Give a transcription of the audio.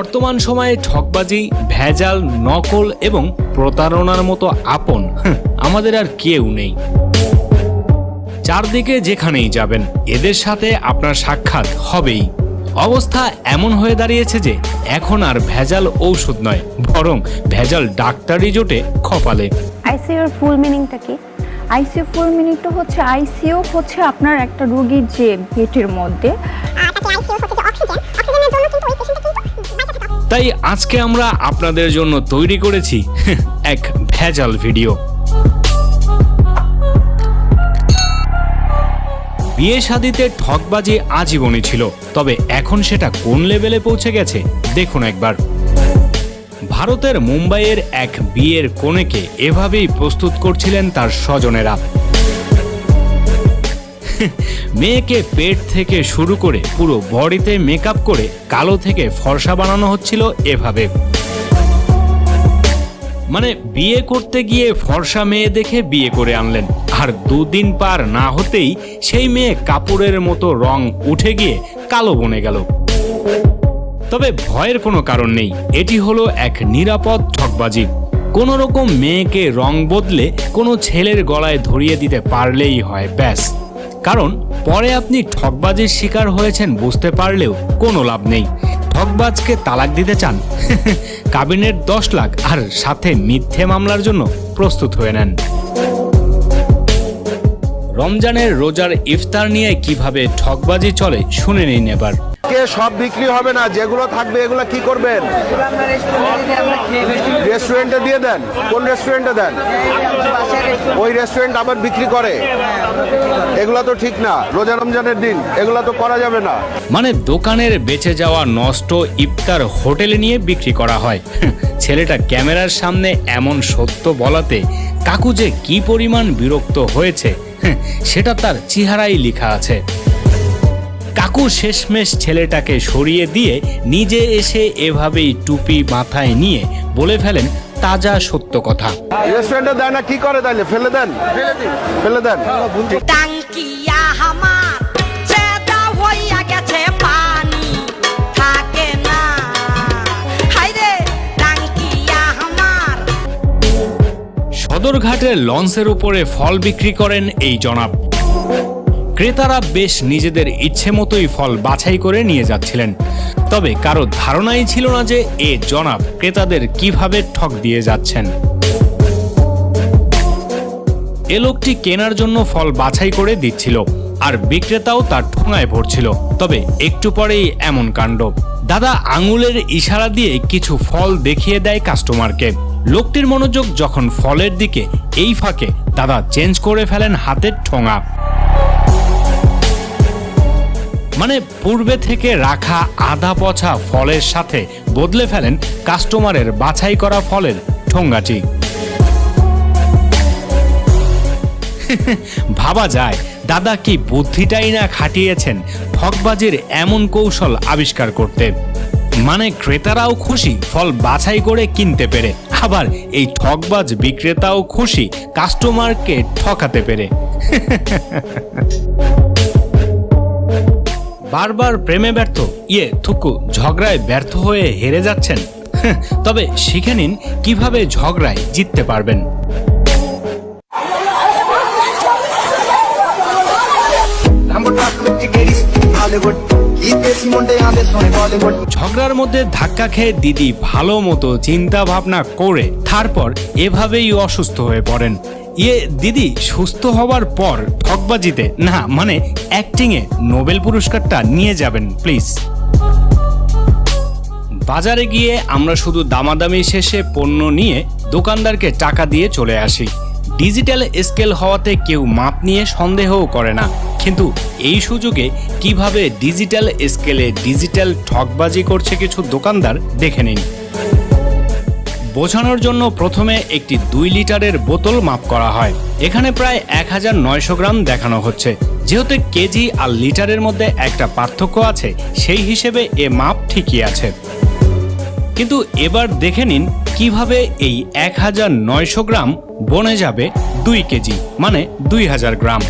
বর্তমান সময়ে ঠকবাজি, ভেজাল, নকল এবং প্রতারণার মতো আপন আমাদের আর কেউ নেই। চারদিকে যেখানেই যাবেন এদের সাথে আপনার সাক্ষাৎ হবেই। অবস্থা এমন হয়ে দাঁড়িয়েছে যে এখন আর ভেজাল ঔষধ নয়, বরং ভেজাল ডাক্তারই জোটে কপালে। আইসিইউর ফুল মিনিংটা কি? আইসিইউ ফুল মিনিংটা হচ্ছে আইসিইউ হচ্ছে আপনার একটা রোগীর যে পেটের মধ্যে, তাই আজকে আমরা আপনাদের জন্য তৈরি করেছি এক ভেজাল ভিডিও। বিয়ে শাদিতে ঠকবাজি আজীবনই ছিল, তবে এখন সেটা কোন লেভেলে পৌঁছে গেছে দেখুন একবার। ভারতের মুম্বাইয়ের এক বিয়ের কনেকে এভাবেই প্রস্তুত করছিলেন তার স্বজনেরা। মেয়েকে পেট থেকে শুরু করে পুরো বডিতে মেকআপ করে কালো থেকে ফর্সা বানানো হচ্ছিল এভাবে। মানে বিয়ে করতে গিয়ে ফর্সা মেয়ে দেখে বিয়ে করে আনলেন, আর দুদিন পার না হতেই সেই মেয়ে কাপড়ের মতো রং উঠে গিয়ে কালো বনে গেল। তবে ভয়ের কোনো কারণ নেই, এটি হলো এক নিরাপদ ঠকবাজি। কোনো রকম মেয়েকে রং বদলে কোনো ছেলের গলায় ধরিয়ে দিতে পারলেই হয়, ব্যাস। কারণ পরে আপনি ঠকবাজির শিকার হয়েছেন বুঝতে পারলেও কোনো লাভ নেই। ঠকবাজকে তালাক দিতে চান? কাবিনের 10 লাখ আর সাথে মিথ্যে মামলার জন্য প্রস্তুত হয়ে নেন। রমজানের রোজার ইফতার নিয়ে কিভাবে ঠকবাজি চলে শুনে নিন এবার। সব বিক্রি হবে না, যেগুলো থাকবে এগুলো কি করবেন? রেস্টুরেন্টে দিয়ে দেন। কোন রেস্টুরেন্টে দেন? ওই রেস্টুরেন্ট আবার বিক্রি করে, এগুলো তো ঠিক না। রোজা রমজানের দিন এগুলো তো করা যাবে না। মানে দোকানের বেঁচে যাওয়া নষ্ট ইফতার হোটেলে নিয়ে বিক্রি করা হয়। ছেলেটা ক্যামেরার সামনে এমন সত্য বলাতে কাকু যে কি পরিমাণ বিরক্ত হয়েছে সেটা তার চেহারায় লেখা আছে। কাকু শেষমেশ ছেলেটাকে সরিয়ে দিয়ে নিজে এসে এভাবেই টুপি মাথায় নিয়ে বলে ফেলেন তাজা সত্য কথা। রেস্টুরেন্টে দেয় না, কি করে তাইলে? ফেলে দেন, ফেলে দেন। সদরঘাটের লঞ্চের উপরে ফল বিক্রি করেন এই জনাব। ক্রেতারা বেশ নিজেদের ইচ্ছে মতোই ফল বাছাই করে নিয়ে যাচ্ছিলেন, তবে কারো ধারণাই ছিল না যে এ জনাব ক্রেতাদের কিভাবে ঠক দিয়ে যাচ্ছেন। এ লোকটি কেনার জন্য ফল বাছাই করে দিচ্ছিল, আর বিক্রেতাও তার ঠোঙায় ভরছিল। তবে একটু পরেই এমন কাণ্ড। দাদা আঙুলের ইশারা দিয়ে কিছু ফল দেখিয়ে দেয় কাস্টমারকে। লোকটির মনোযোগ যখন ফলের দিকে, এই ফাঁকে দাদা চেঞ্জ করে ফেলেন হাতের ঠোঙা। মানে পূর্বে থেকে রাখা আধা পচা ফলের সাথে বদলে ফেলেন কাস্টমারের বাছাই করা ফলের ঠোঙ্গাটি। ভাবা যায় দাদা কি বুদ্ধিটাই না খাটিয়েছেন ঠকবাজির এমন কৌশল আবিষ্কার করতে। মানে ক্রেতারাও খুশি ফল বাছাই করে কিনতে পেরে, আবার এই ঠকবাজ বিক্রেতাও খুশি কাস্টমারকে ঠকাতে পেরে। বারবার প্রেমে ব্যর্থ, ঝগড়ায় ব্যর্থ হয়ে হেরে যাচ্ছেন? তবে শিখে নিন কিভাবে ঝগড়ায় জিততে পারবেন। ঝগড়ার মধ্যে ধাক্কা খেয়ে দিদি ভালো মতো চিন্তা ভাবনা করে তারপর এভাবেই অসুস্থ হয়ে পড়েন। দিদি সুস্থ হওয়ার পর ঠকবাজিতে না, মানে অ্যাক্টিং এ নোবেল পুরস্কারটা নিয়ে যাবেন প্লিজ। বাজারে গিয়ে আমরা শুধু দামাদামি শেষে পণ্য নিয়ে দোকানদারকে টাকা দিয়ে চলে আসি। ডিজিটাল স্কেল হওয়াতে কেউ মাপ নিয়ে সন্দেহও করে না, কিন্তু এই সুযোগে কিভাবে ডিজিটাল স্কেলে ডিজিটাল ঠকবাজি করছে কিছু দোকানদার দেখে নিন। বোঝানোর জন্য প্রথমে একটি 2 লিটারের বোতল মাপ করা হয়। এখানে প্রায় 1900 গ্রাম দেখানো হচ্ছে। যেহেতু কেজি আর লিটারের মধ্যে একটা পার্থক্য আছে, সেই হিসেবে এ মাপ ঠিকই আছে। কিন্তু এবার দেখে নিন কিভাবে এই 1900 গ্রাম বনে যাবে 2 কেজি, মানে 2000 গ্রাম।